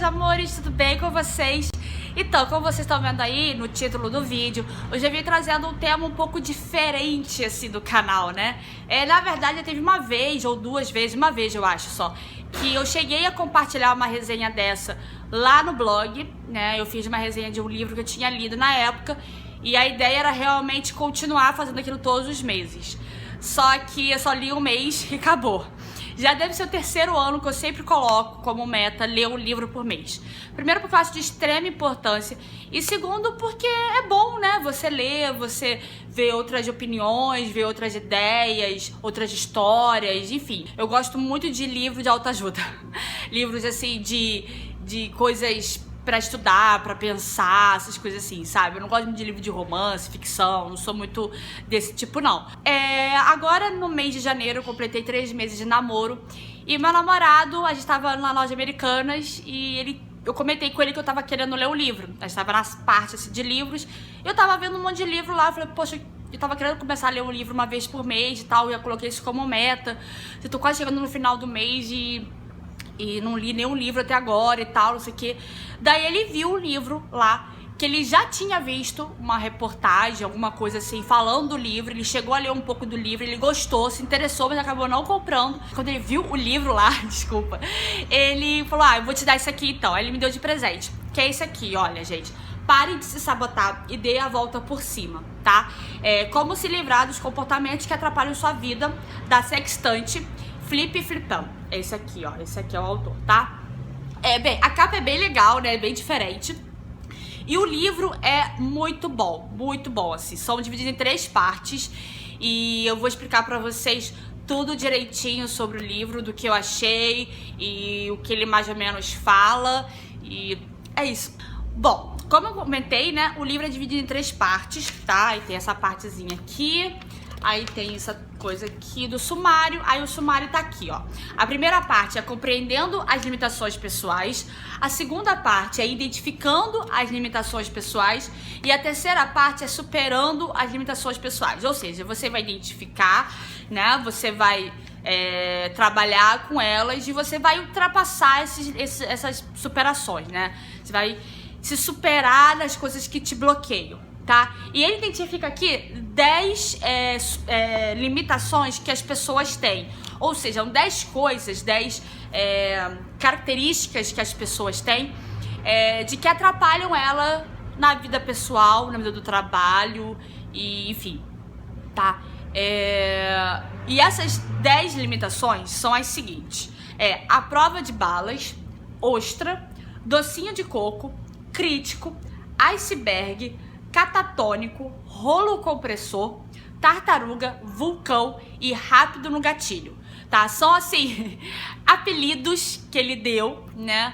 amores, tudo bem com vocês? Então, como vocês estão vendo aí no título do vídeo, hoje eu vim trazendo um tema um pouco diferente, assim, do canal, né? Na verdade, teve uma vez, ou duas vezes, uma vez eu acho só, que eu cheguei a compartilhar uma resenha dessa lá no blog, né? Eu fiz uma resenha de um livro que eu tinha lido na época, e a ideia era realmente continuar fazendo aquilo todos os meses. Só que eu só li um mês e acabou. Já deve ser o terceiro ano que eu sempre coloco como meta ler um livro por mês. Primeiro porque eu acho de extrema importância e segundo porque é bom, né? Você lê, você vê outras opiniões, vê outras ideias, outras histórias, enfim. Eu gosto muito de livro de autoajuda. Livros assim de coisas pra estudar, pra pensar, essas coisas assim, sabe? Eu não gosto muito de livro de romance, ficção, não sou muito desse tipo, não. Agora, no mês de janeiro, eu completei 3 meses de namoro e meu namorado, a gente tava na loja Americanas e eu comentei com ele que eu tava querendo ler um livro. A gente tava nas partes assim, de livros, eu tava vendo um monte de livro lá, eu falei, poxa, eu tava querendo começar a ler um livro uma vez por mês e tal, e eu coloquei isso como meta. Eu tô quase chegando no final do mês e não li nenhum livro até agora e tal, não sei o que. Daí ele viu o livro lá, que ele já tinha visto uma reportagem, alguma coisa assim, falando do livro. Ele chegou a ler um pouco do livro, ele gostou, se interessou, mas acabou não comprando. Quando ele viu o livro lá, desculpa, ele falou, eu vou te dar isso aqui então. Aí ele me deu de presente, que é esse aqui, olha, gente. Pare de se sabotar e dê a volta por cima, tá? Como se livrar dos comportamentos que atrapalham sua vida, da sextante Flip Flipão. Esse aqui, ó. Esse aqui é o autor, tá? Bem, a capa é bem legal, né? É bem diferente. E o livro é muito bom, assim. São divididos em 3 partes. E eu vou explicar pra vocês tudo direitinho sobre o livro, do que eu achei e o que ele mais ou menos fala. E é isso. Bom, como eu comentei, né? O livro é dividido em 3 partes, tá? Aí tem essa partezinha aqui. Aí tem essa coisa aqui do sumário, aí o sumário tá aqui, ó. A primeira parte é compreendendo as limitações pessoais, a segunda parte é identificando as limitações pessoais e a terceira parte é superando as limitações pessoais. Ou seja, você vai identificar, né, você vai trabalhar com elas e você vai ultrapassar essas superações, né? Você vai se superar nas coisas que te bloqueiam. Tá? E ele identifica aqui 10 limitações que as pessoas têm. Ou seja, 10 coisas, 10 características que as pessoas têm de que atrapalham ela na vida pessoal, na vida do trabalho, e enfim, tá? E essas 10 limitações são as seguintes: a prova de balas, ostra, docinho de coco, crítico, iceberg, catatônico, rolo compressor, tartaruga, vulcão e rápido no gatilho, tá? São, assim, apelidos que ele deu, né?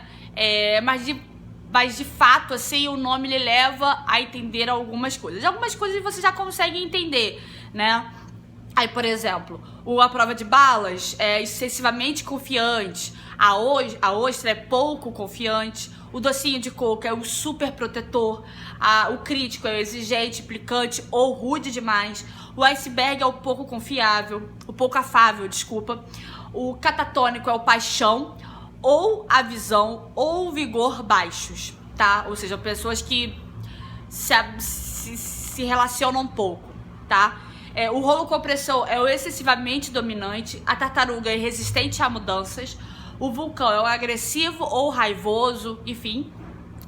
Mas de fato, assim, o nome ele leva a entender algumas coisas. Algumas coisas você já consegue entender, né? Aí, por exemplo, a prova de balas é excessivamente confiante, a ostra é pouco confiante, o docinho de coco é o super protetor, o crítico é o exigente, implicante ou rude demais, o iceberg é o pouco confiável, o pouco afável, desculpa, o catatônico é o paixão, ou a visão ou o vigor baixos, tá? Ou seja, pessoas que se relacionam pouco, tá? O rolo compressor é o excessivamente dominante, a tartaruga é resistente a mudanças, o vulcão é o agressivo ou raivoso, enfim.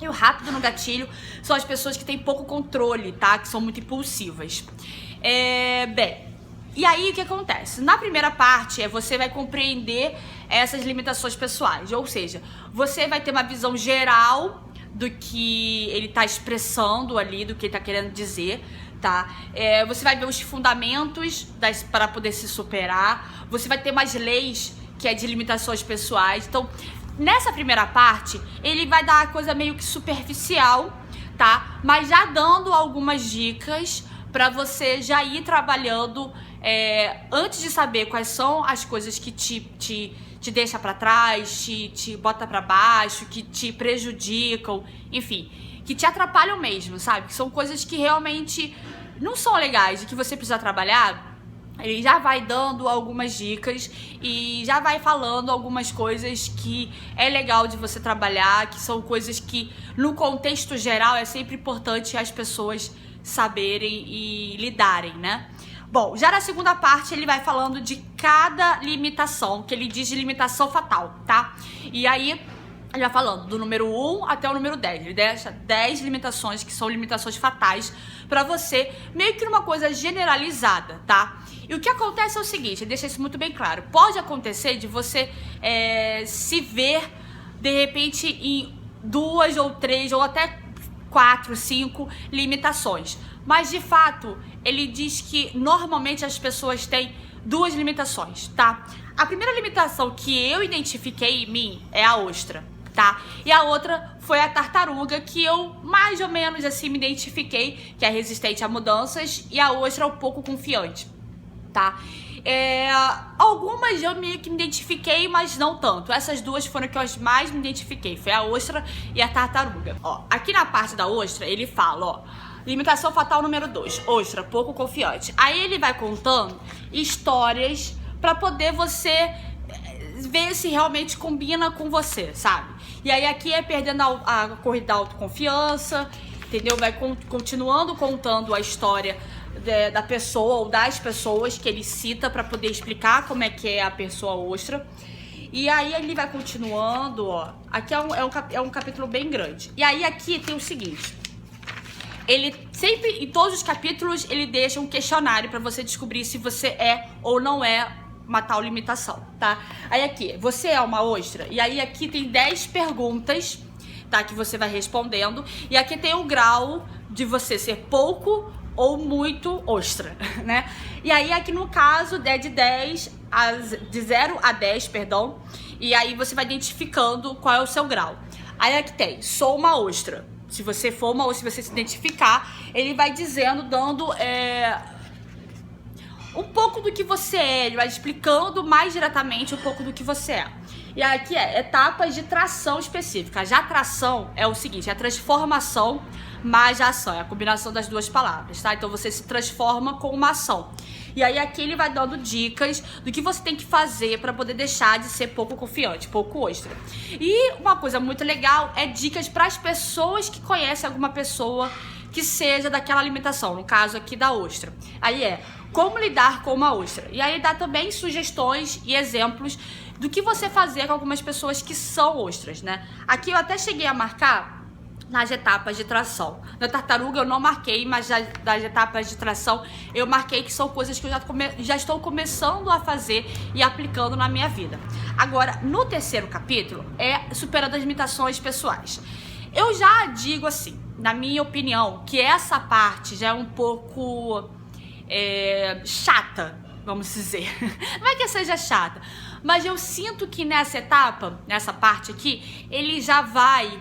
E o rápido no gatilho são as pessoas que têm pouco controle, tá? Que são muito impulsivas. Bem, e aí o que acontece? Na primeira parte, você vai compreender essas limitações pessoais. Ou seja, você vai ter uma visão geral do que ele tá expressando ali, do que ele tá querendo dizer, tá? Você vai ver os fundamentos para poder se superar. Você vai ter mais leis que é de limitações pessoais. Então, nessa primeira parte, ele vai dar a coisa meio que superficial, tá? Mas já dando algumas dicas pra você já ir trabalhando antes de saber quais são as coisas que te deixa pra trás, te bota pra baixo, que te prejudicam, enfim, que te atrapalham mesmo, sabe? Que são coisas que realmente não são legais e que você precisa trabalhar. ele já vai dando algumas dicas e já vai falando algumas coisas que é legal de você trabalhar, que são coisas que, no contexto geral, é sempre importante as pessoas saberem e lidarem, né? Bom, já na segunda parte ele vai falando de cada limitação, que ele diz de limitação fatal, tá? E aí ele vai falando do número 1 até o número 10. Ele deixa 10 limitações que são limitações fatais pra você, meio que numa coisa generalizada, tá? E o que acontece é o seguinte, ele deixa isso muito bem claro. Pode acontecer de você se ver, de repente, em 2 ou 3 ou até 4, 5 limitações. Mas, de fato, ele diz que normalmente as pessoas têm 2 limitações, tá? A primeira limitação que eu identifiquei em mim é a ostra, tá? E a outra foi a tartaruga, que eu mais ou menos assim me identifiquei, que é resistente a mudanças, e a ostra é um pouco confiante, tá? Algumas eu meio que me identifiquei, mas não tanto. Essas duas foram que eu mais me identifiquei, foi a ostra e a tartaruga. Ó, aqui na parte da ostra ele fala, ó, limitação fatal número 2, ostra, pouco confiante. Aí ele vai contando histórias pra poder você ver se realmente combina com você, sabe? E aí aqui é perdendo a corrida da autoconfiança, entendeu? Vai continuando contando a história da pessoa ou das pessoas que ele cita pra poder explicar como é que é a pessoa ostra. E aí ele vai continuando, ó. Aqui é um capítulo bem grande. E aí aqui tem o seguinte. Ele sempre, em todos os capítulos, ele deixa um questionário pra você descobrir se você é ou não é uma tal limitação, tá? Aí aqui, você é uma ostra? E aí aqui tem 10 perguntas, tá? Que você vai respondendo. E aqui tem o grau de você ser pouco ou muito ostra, né? E aí aqui no caso é de 0 a 10, perdão. E aí você vai identificando qual é o seu grau. Aí aqui tem, sou uma ostra. Se você for uma ostra, se você se identificar, ele vai dizendo, dando um pouco do que você é, ele vai explicando mais diretamente um pouco do que você é. E aqui etapas de tração específica. Já a tração é o seguinte, é a transformação mais a ação, é a combinação das duas palavras, tá? Então você se transforma com uma ação. E aí aqui ele vai dando dicas do que você tem que fazer para poder deixar de ser pouco confiante, pouco ostra. E uma coisa muito legal é dicas para as pessoas que conhecem alguma pessoa que seja daquela limitação, no caso aqui da ostra. Aí como lidar com uma ostra. E aí dá também sugestões e exemplos do que você fazer com algumas pessoas que são ostras, né? Aqui eu até cheguei a marcar nas etapas de tração. Na tartaruga eu não marquei, mas das etapas de tração eu marquei que são coisas que eu já estou começando a fazer e aplicando na minha vida. Agora, no terceiro capítulo, é superando as limitações pessoais. Eu já digo assim, na minha opinião, que essa parte já é um pouco chata, vamos dizer. Não é que seja chata, mas eu sinto que nessa etapa, nessa parte aqui, ele já vai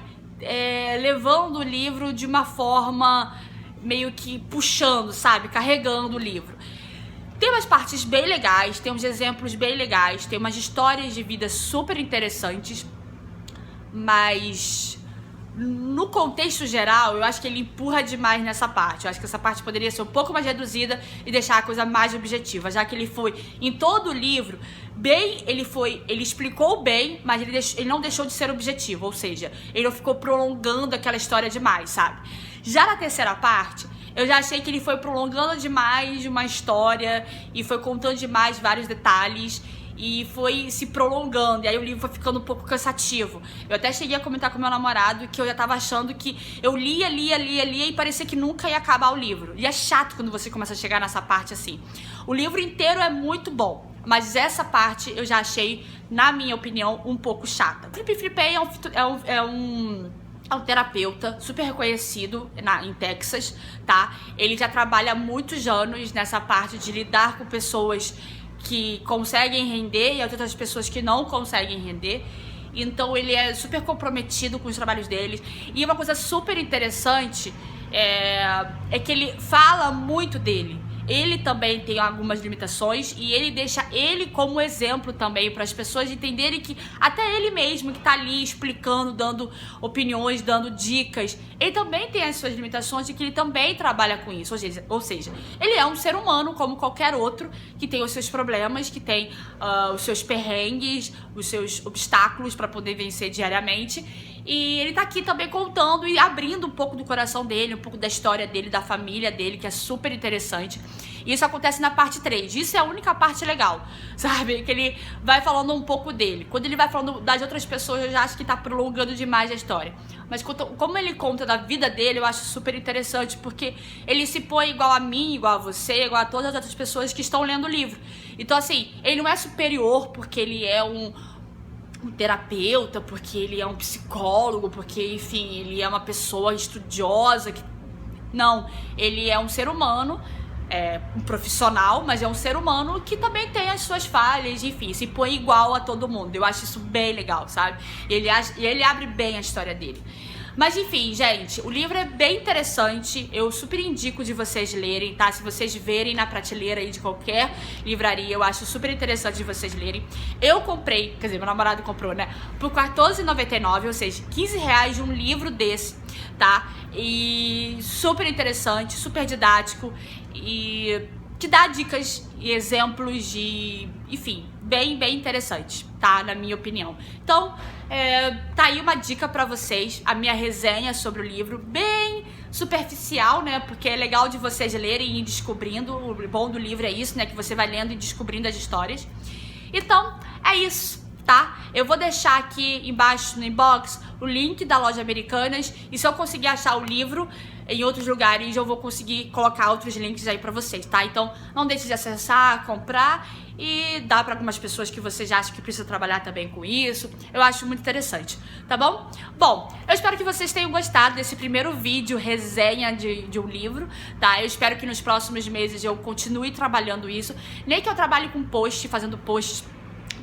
levando o livro de uma forma meio que puxando, sabe? Carregando o livro. Tem umas partes bem legais, tem uns exemplos bem legais, tem umas histórias de vida super interessantes, mas no contexto geral, eu acho que ele empurra demais nessa parte. Eu acho que essa parte poderia ser um pouco mais reduzida e deixar a coisa mais objetiva, já que ele foi, em todo o livro, ele explicou bem, mas ele não deixou de ser objetivo, ou seja, ele não ficou prolongando aquela história demais, sabe? Já na terceira parte, eu já achei que ele foi prolongando demais uma história e foi contando demais vários detalhes e foi se prolongando, e aí o livro foi ficando um pouco cansativo. Eu até cheguei a comentar com meu namorado que eu já tava achando que eu lia e parecia que nunca ia acabar o livro. E é chato quando você começa a chegar nessa parte assim. O livro inteiro é muito bom, mas essa parte eu já achei, na minha opinião, um pouco chata. Felipe Fripei é um terapeuta super reconhecido em Texas, tá? Ele já trabalha há muitos anos nessa parte de lidar com pessoas que conseguem render e outras pessoas que não conseguem render. Então ele é super comprometido com os trabalhos dele. E uma coisa super interessante é que ele fala muito dele. ele também tem algumas limitações e ele deixa ele como exemplo também para as pessoas entenderem que até ele mesmo que tá ali explicando, dando opiniões, dando dicas, ele também tem as suas limitações e que ele também trabalha com isso. Ou seja, ele é um ser humano como qualquer outro que tem os seus problemas, que tem os seus perrengues, os seus obstáculos para poder vencer diariamente. E ele tá aqui também contando e abrindo um pouco do coração dele, um pouco da história dele, da família dele, que é super interessante. E isso acontece na parte 3. Isso é a única parte legal, sabe? Que ele vai falando um pouco dele. Quando ele vai falando das outras pessoas, eu já acho que tá prolongando demais a história. Mas como ele conta da vida dele, eu acho super interessante, porque ele se põe igual a mim, igual a você, igual a todas as outras pessoas que estão lendo o livro. Então, assim, ele não é superior porque ele é um terapeuta, porque ele é um psicólogo, porque, enfim, ele é uma pessoa estudiosa. Não, ele é um ser humano, um profissional, mas é um ser humano que também tem as suas falhas, enfim, se põe igual a todo mundo. Eu acho isso bem legal, sabe? E ele abre bem a história dele. Mas enfim, gente, o livro é bem interessante, eu super indico de vocês lerem, tá? Se vocês verem na prateleira aí de qualquer livraria, eu acho super interessante de vocês lerem. Eu comprei, quer dizer, meu namorado comprou, né? Por R$14,99, ou seja, R$15 de um livro desse, tá? E super interessante, super didático e te dá dicas e exemplos de, enfim, bem interessante, tá? Na minha opinião. Então, tá aí uma dica pra vocês, a minha resenha sobre o livro, bem superficial, né? Porque é legal de vocês lerem e ir descobrindo. O bom do livro é isso, né? Que você vai lendo e descobrindo as histórias. Então, é isso, tá? Eu vou deixar aqui embaixo no inbox o link da loja Americanas e se eu conseguir achar o livro em outros lugares, eu vou conseguir colocar outros links aí pra vocês, tá? Então, não deixe de acessar, comprar e dar pra algumas pessoas que vocês acham que precisam trabalhar também com isso. Eu acho muito interessante, tá bom? Bom, eu espero que vocês tenham gostado desse primeiro vídeo, resenha de um livro, tá? Eu espero que nos próximos meses eu continue trabalhando isso. Nem que eu trabalhe com post, fazendo posts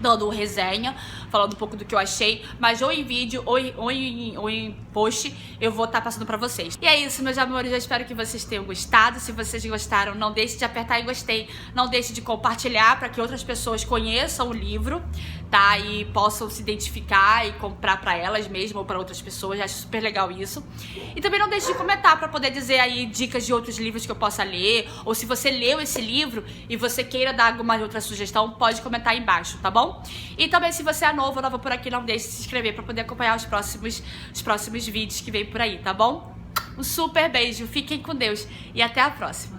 dando resenha, falando um pouco do que eu achei, mas ou em vídeo ou em post eu vou estar passando pra vocês. E é isso, meus amores, eu espero que vocês tenham gostado. Se vocês gostaram, não deixe de apertar em gostei, não deixe de compartilhar para que outras pessoas conheçam o livro, tá? E possam se identificar e comprar pra elas mesmo ou pra outras pessoas. Eu acho super legal isso. E também não deixe de comentar pra poder dizer aí dicas de outros livros que eu possa ler, ou se você leu esse livro e você queira dar alguma outra sugestão, pode comentar aí embaixo, tá bom? E também, se você é novo ou nova por aqui, não deixe de se inscrever pra poder acompanhar os próximos vídeos que vem por aí, tá bom? Um super beijo, fiquem com Deus e até a próxima!